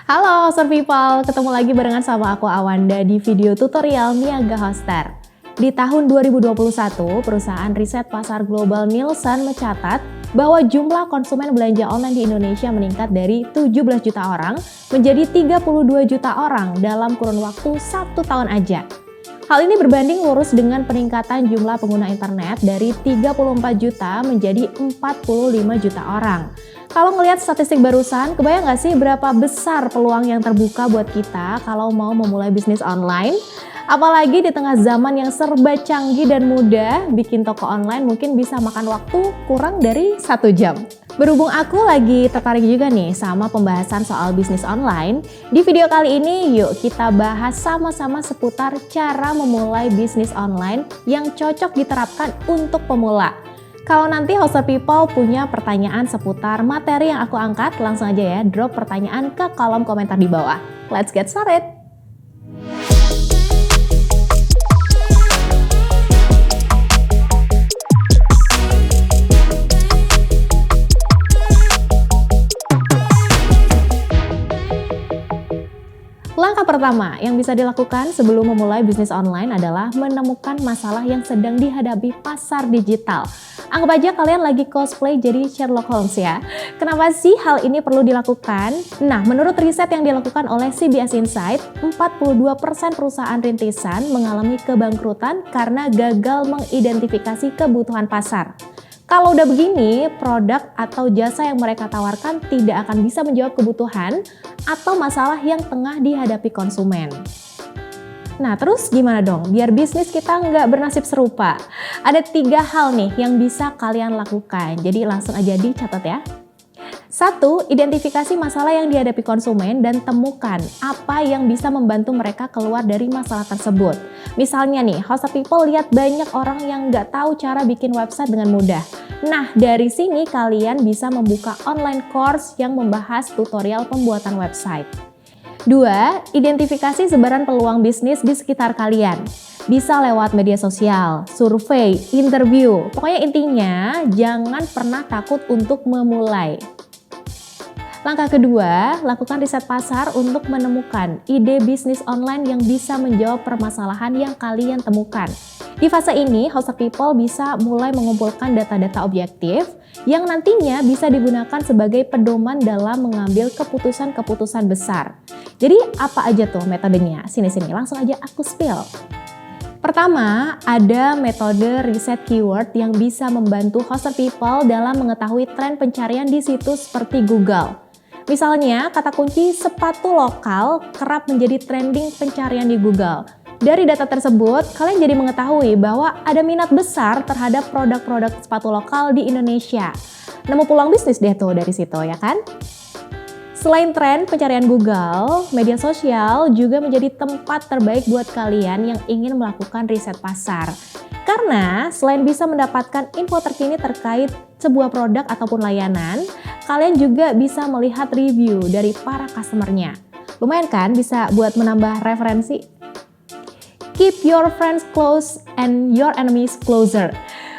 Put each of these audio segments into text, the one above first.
Halo Hoster People, ketemu lagi barengan sama aku Awanda di video tutorial Niaga Hoster. Di tahun 2021, perusahaan riset pasar global Nielsen mencatat bahwa jumlah konsumen belanja online di Indonesia meningkat dari 17 juta orang menjadi 32 juta orang dalam kurun waktu 1 tahun aja. Hal ini berbanding lurus dengan peningkatan jumlah pengguna internet dari 34 juta menjadi 45 juta orang. Kalau ngelihat statistik barusan, kebayang nggak sih berapa besar peluang yang terbuka buat kita kalau mau memulai bisnis online? Apalagi di tengah zaman yang serba canggih dan mudah, bikin toko online mungkin bisa makan waktu kurang dari 1 jam. Berhubung aku lagi tertarik juga nih sama pembahasan soal bisnis online, di video kali ini yuk kita bahas sama-sama seputar cara memulai bisnis online yang cocok diterapkan untuk pemula. Kalau nanti Hoster People punya pertanyaan seputar materi yang aku angkat, langsung aja ya drop pertanyaan ke kolom komentar di bawah. Let's get started! Langkah pertama yang bisa dilakukan sebelum memulai bisnis online adalah menemukan masalah yang sedang dihadapi pasar digital. Anggap aja kalian lagi cosplay jadi Sherlock Holmes ya. Kenapa sih hal ini perlu dilakukan? Nah, menurut riset yang dilakukan oleh CBS Insight, 42% perusahaan rintisan mengalami kebangkrutan karena gagal mengidentifikasi kebutuhan pasar. Kalau udah begini, produk atau jasa yang mereka tawarkan tidak akan bisa menjawab kebutuhan atau masalah yang tengah dihadapi konsumen. Nah, terus gimana dong biar bisnis kita nggak bernasib serupa? Ada 3 hal nih yang bisa kalian lakukan, jadi langsung aja dicatat ya. 1. Identifikasi masalah yang dihadapi konsumen dan temukan apa yang bisa membantu mereka keluar dari masalah tersebut. Misalnya nih, Hoster People lihat banyak orang yang nggak tahu cara bikin website dengan mudah. Nah, dari sini kalian bisa membuka online course yang membahas tutorial pembuatan website. 2. Identifikasi sebaran peluang bisnis di sekitar kalian. Bisa lewat media sosial, survei, interview. Pokoknya intinya, jangan pernah takut untuk memulai. Langkah kedua, lakukan riset pasar untuk menemukan ide bisnis online yang bisa menjawab permasalahan yang kalian temukan. Di fase ini, Hoster People bisa mulai mengumpulkan data-data objektif yang nantinya bisa digunakan sebagai pedoman dalam mengambil keputusan-keputusan besar. Jadi apa aja tuh metodenya? Sini-sini, langsung aja aku spill. Pertama, ada metode riset keyword yang bisa membantu Hoster People dalam mengetahui tren pencarian di situs seperti Google. Misalnya, kata kunci sepatu lokal kerap menjadi trending pencarian di Google. Dari data tersebut, kalian jadi mengetahui bahwa ada minat besar terhadap produk-produk sepatu lokal di Indonesia. Nemu peluang bisnis deh tuh dari situ, ya kan? Selain tren pencarian Google, media sosial juga menjadi tempat terbaik buat kalian yang ingin melakukan riset pasar. Karena selain bisa mendapatkan info terkini terkait sebuah produk ataupun layanan, kalian juga bisa melihat review dari para customer-nya. Lumayan kan bisa buat menambah referensi? Keep your friends close and your enemies closer.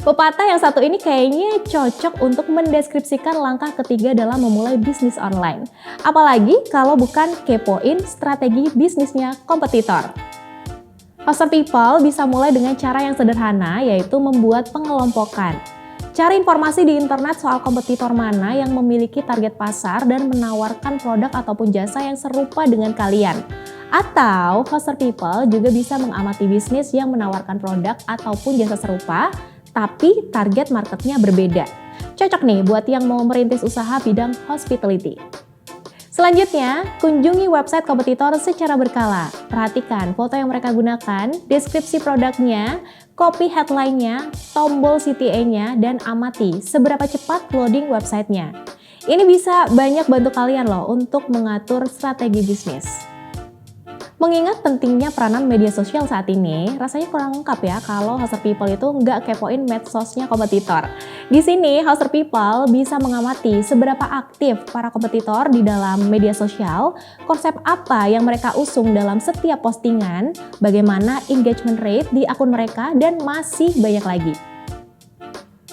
Pepatah yang satu ini kayaknya cocok untuk mendeskripsikan langkah ketiga dalam memulai bisnis online. Apalagi kalau bukan kepoin strategi bisnisnya kompetitor. Hoster People bisa mulai dengan cara yang sederhana, yaitu membuat pengelompokan. Cari informasi di internet soal kompetitor mana yang memiliki target pasar dan menawarkan produk ataupun jasa yang serupa dengan kalian. Atau Hoster People juga bisa mengamati bisnis yang menawarkan produk ataupun jasa serupa, tapi target marketnya berbeda. Cocok nih buat yang mau merintis usaha bidang hospitality. Selanjutnya, kunjungi website kompetitor secara berkala. Perhatikan foto yang mereka gunakan, deskripsi produknya, copy headline-nya, tombol CTA-nya, dan amati seberapa cepat loading websitenya. Ini bisa banyak bantu kalian loh untuk mengatur strategi bisnis. Mengingat pentingnya peranan media sosial saat ini, rasanya kurang lengkap ya kalau Hoster People itu nggak kepoin medsosnya kompetitor. Di sini, Hoster People bisa mengamati seberapa aktif para kompetitor di dalam media sosial, konsep apa yang mereka usung dalam setiap postingan, bagaimana engagement rate di akun mereka, dan masih banyak lagi.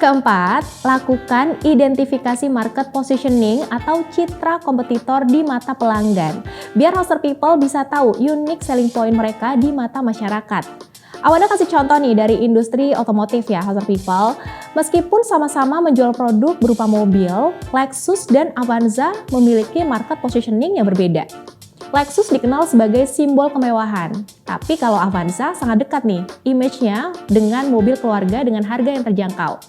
Keempat, lakukan identifikasi market positioning atau citra kompetitor di mata pelanggan. Biar Hoster People bisa tahu unique selling point mereka di mata masyarakat. Awalnya kasih contoh nih dari industri otomotif ya Hoster People. Meskipun sama-sama menjual produk berupa mobil, Lexus dan Avanza memiliki market positioning yang berbeda. Lexus dikenal sebagai simbol kemewahan, tapi kalau Avanza sangat dekat nih image-nya dengan mobil keluarga dengan harga yang terjangkau.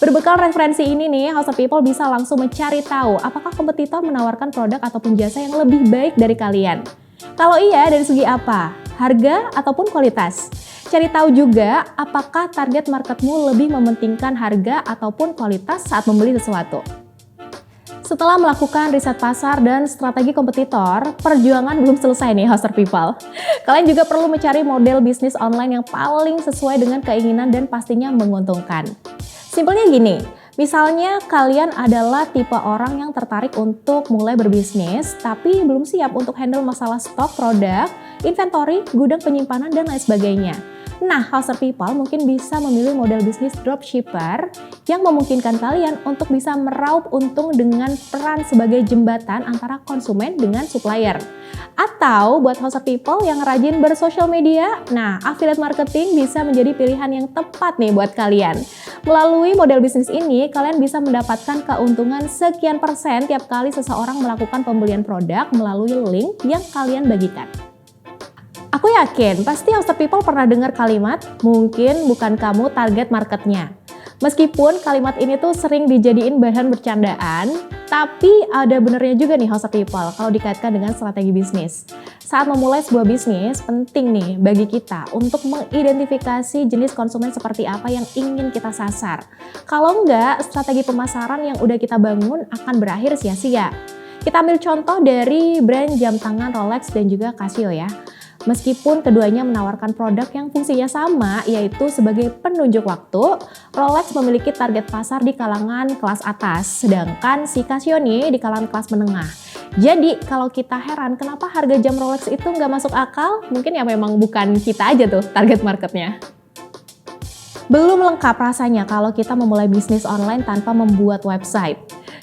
Berbekal referensi ini nih, Hoster People bisa langsung mencari tahu apakah kompetitor menawarkan produk ataupun jasa yang lebih baik dari kalian. Kalau iya, dari segi apa? Harga ataupun kualitas? Cari tahu juga apakah target marketmu lebih mementingkan harga ataupun kualitas saat membeli sesuatu. Setelah melakukan riset pasar dan strategi kompetitor, perjuangan belum selesai nih Hoster People. Kalian juga perlu mencari model bisnis online yang paling sesuai dengan keinginan dan pastinya menguntungkan. Simpelnya gini, misalnya kalian adalah tipe orang yang tertarik untuk mulai berbisnis, tapi belum siap untuk handle masalah stok produk, inventory, gudang penyimpanan, dan lain sebagainya. Nah, Hoster People mungkin bisa memilih model bisnis dropshipper yang memungkinkan kalian untuk bisa meraup untung dengan peran sebagai jembatan antara konsumen dengan supplier. Atau buat Hoster People yang rajin bersosial media, nah affiliate marketing bisa menjadi pilihan yang tepat nih buat kalian. Melalui model bisnis ini, kalian bisa mendapatkan keuntungan sekian persen tiap kali seseorang melakukan pembelian produk melalui link yang kalian bagikan. Aku yakin pasti Hoster People pernah dengar kalimat, mungkin bukan kamu target marketnya. Meskipun kalimat ini tuh sering dijadiin bahan bercandaan, tapi ada benernya juga nih Hoster People kalau dikaitkan dengan strategi bisnis. Saat memulai sebuah bisnis, penting nih bagi kita untuk mengidentifikasi jenis konsumen seperti apa yang ingin kita sasar. Kalau enggak, strategi pemasaran yang udah kita bangun akan berakhir sia-sia. Kita ambil contoh dari brand jam tangan Rolex dan juga Casio ya. Meskipun keduanya menawarkan produk yang fungsinya sama, yaitu sebagai penunjuk waktu, Rolex memiliki target pasar di kalangan kelas atas, sedangkan si Casio nih di kalangan kelas menengah. Jadi kalau kita heran kenapa harga jam Rolex itu nggak masuk akal, mungkin ya memang bukan kita aja tuh target marketnya. Belum lengkap rasanya kalau kita memulai bisnis online tanpa membuat website.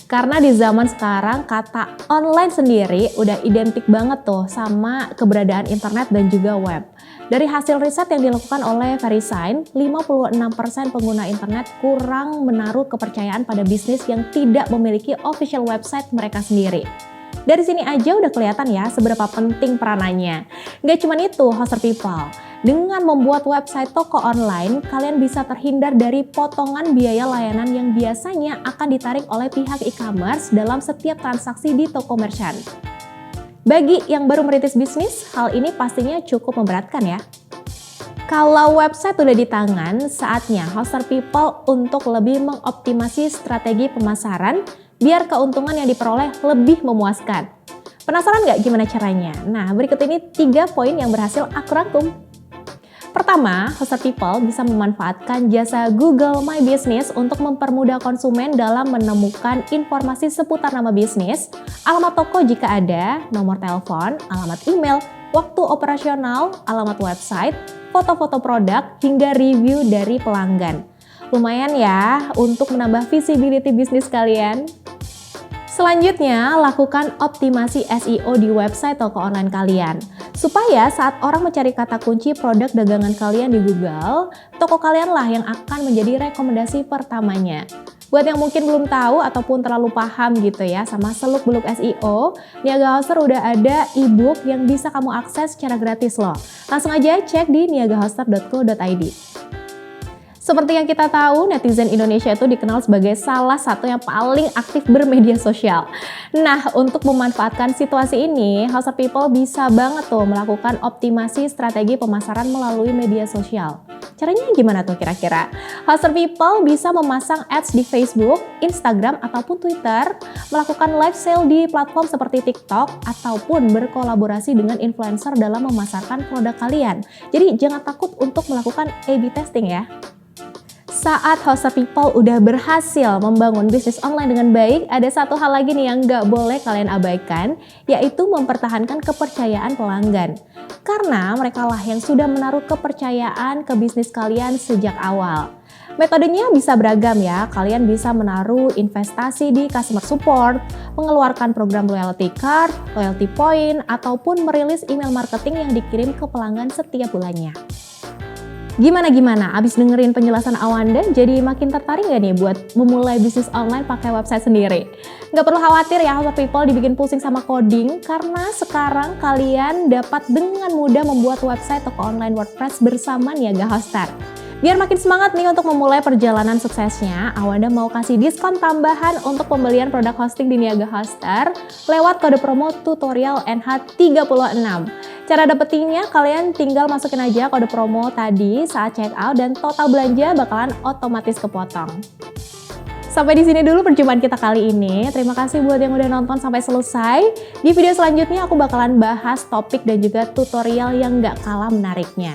Karena di zaman sekarang kata online sendiri udah identik banget tuh sama keberadaan internet dan juga web. Dari hasil riset yang dilakukan oleh VeriSign, 56% pengguna internet kurang menaruh kepercayaan pada bisnis yang tidak memiliki official website mereka sendiri. Dari sini aja udah kelihatan ya seberapa penting peranannya. Nggak cuma itu, Hoster People. Dengan membuat website toko online, kalian bisa terhindar dari potongan biaya layanan yang biasanya akan ditarik oleh pihak e-commerce dalam setiap transaksi di toko merchant. Bagi yang baru merintis bisnis, hal ini pastinya cukup memberatkan ya. Kalau website udah di tangan, saatnya Hoster People untuk lebih mengoptimasi strategi pemasaran biar keuntungan yang diperoleh lebih memuaskan. Penasaran nggak gimana caranya? Nah, berikut ini 3 poin yang berhasil aku rangkum. Pertama, Hoster People bisa memanfaatkan jasa Google My Business untuk mempermudah konsumen dalam menemukan informasi seputar nama bisnis, alamat toko jika ada, nomor telepon, alamat email, waktu operasional, alamat website, foto-foto produk, hingga review dari pelanggan. Lumayan ya untuk menambah visibility bisnis kalian. Selanjutnya, lakukan optimasi SEO di website toko online kalian. Supaya saat orang mencari kata kunci produk dagangan kalian di Google, toko kalianlah yang akan menjadi rekomendasi pertamanya. Buat yang mungkin belum tahu ataupun terlalu paham gitu ya sama seluk-beluk SEO, Niaga Hoster udah ada e-book yang bisa kamu akses secara gratis loh. Langsung aja cek di niagahoster.co.id. Seperti yang kita tahu, netizen Indonesia itu dikenal sebagai salah satu yang paling aktif bermedia sosial. Nah, untuk memanfaatkan situasi ini, Hoster People bisa banget tuh melakukan optimasi strategi pemasaran melalui media sosial. Caranya gimana tuh kira-kira? Hoster People bisa memasang ads di Facebook, Instagram, ataupun Twitter, melakukan live sale di platform seperti TikTok, ataupun berkolaborasi dengan influencer dalam memasarkan produk kalian. Jadi jangan takut untuk melakukan A/B testing ya. Saat Hoster People udah berhasil membangun bisnis online dengan baik, ada satu hal lagi nih yang nggak boleh kalian abaikan, yaitu mempertahankan kepercayaan pelanggan. Karena mereka lah yang sudah menaruh kepercayaan ke bisnis kalian sejak awal. Metodenya bisa beragam ya, kalian bisa menaruh investasi di customer support, mengeluarkan program loyalty card, loyalty point, ataupun merilis email marketing yang dikirim ke pelanggan setiap bulannya. Gimana? Abis dengerin penjelasan Awanda, jadi makin tertarik gak nih buat memulai bisnis online pakai website sendiri? Gak perlu khawatir ya Hustle People dibikin pusing sama coding, karena sekarang kalian dapat dengan mudah membuat website toko online WordPress bersama Niaga Hoster. Biar makin semangat nih untuk memulai perjalanan suksesnya, Awanda mau kasih diskon tambahan untuk pembelian produk hosting di Niaga Hoster lewat kode promo tutorial NH36. Cara dapetinnya, kalian tinggal masukin aja kode promo tadi saat check out dan total belanja bakalan otomatis kepotong. Sampai di sini dulu perjumpaan kita kali ini. Terima kasih buat yang udah nonton sampai selesai. Di video selanjutnya aku bakalan bahas topik dan juga tutorial yang gak kalah menariknya.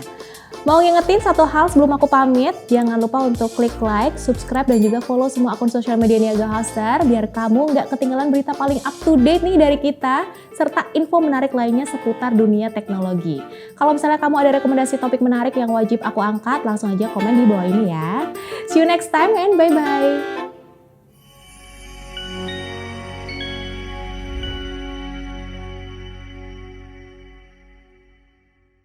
Mau ngingetin satu hal sebelum aku pamit, jangan lupa untuk klik like, subscribe, dan juga follow semua akun sosial media Niaga Hoster biar kamu nggak ketinggalan berita paling up to date nih dari kita, serta info menarik lainnya seputar dunia teknologi. Kalau misalnya kamu ada rekomendasi topik menarik yang wajib aku angkat, langsung aja komen di bawah ini ya. See you next time and bye-bye!